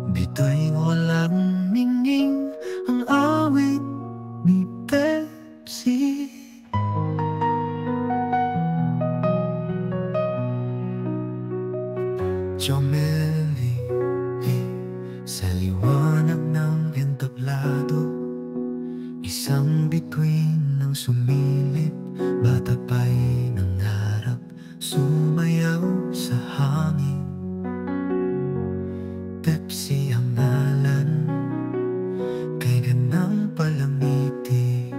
Bito'y walang ningning ang awit ni Pepsi. Jomeli, sa liwanag ng entablado, isang bituin ng sumilip, bata pa'y nangarap, sumayaw sa hangin. Pepsi ang ngalan, kay ganang palangiti,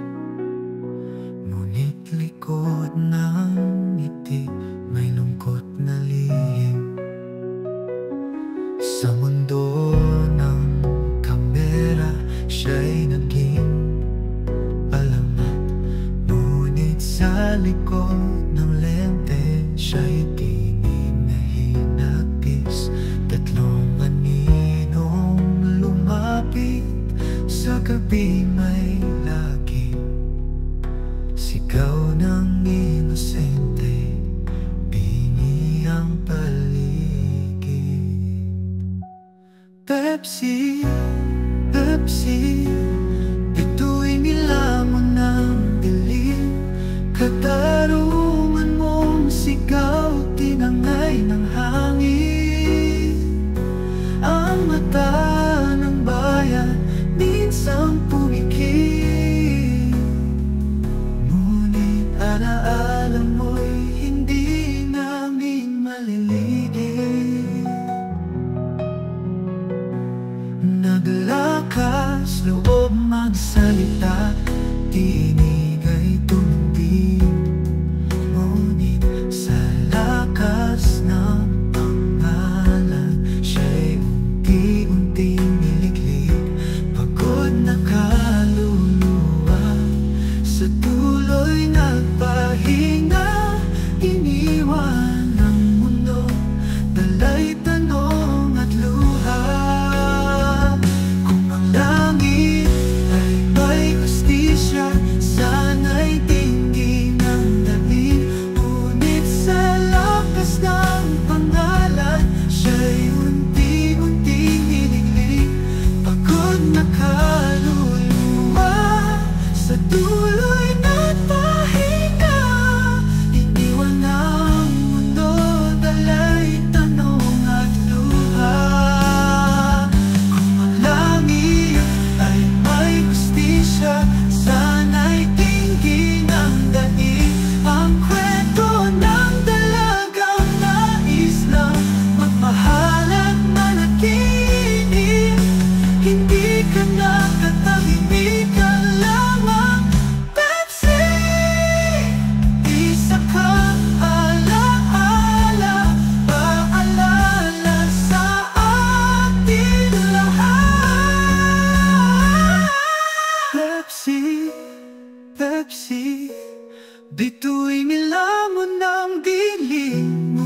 ngunit likod ng ngiti may lungkot na lihim. Sa mundo ng kamera, siya'y naging alamat, ngunit sa likod ng lente, siya'y di nahinagpis. Tatlong aninong lumapit, sa gabi may lagi sigaw ng inosente, bingi ang paligid. Pepsi, Pepsi, bitu'y nilamon ng dilim, katarungan mong sigaw, tinangay ng hangin. Ang mata ng bayan minsang pumikit, ngunit alaala mo'y hindi namin maliligid. Naglakas loob magsalita, tinig ay tumbig, ngunit sa lakas ng pangalan, siya'y unti-unting niliglig. Pagod na kaluluwa, sa tuloy nagpahinga, iniwan ang mundo, dala'y tanong at luha. Kung ang langit ay may hustisya, sana'y tingin ang daig, ngunit sa lakas ng pangalan, siya'y unti-unting niliglig. Pagod na kaluluwa, sa tuloy nagpahinga, iniwan ang mundo, dala'y tanong at luha. Kung ang langit ay may hustisya, sana'y tingin ang daig, ang kwento ng dalagang nais lang magmahal at managinip. Hindi ka nakatahimik ka lamang, Pepsi. Isa kang alaala, paalala sa ating lahat. Pepsi, Pepsi, bitu'y nilamon ng dilim,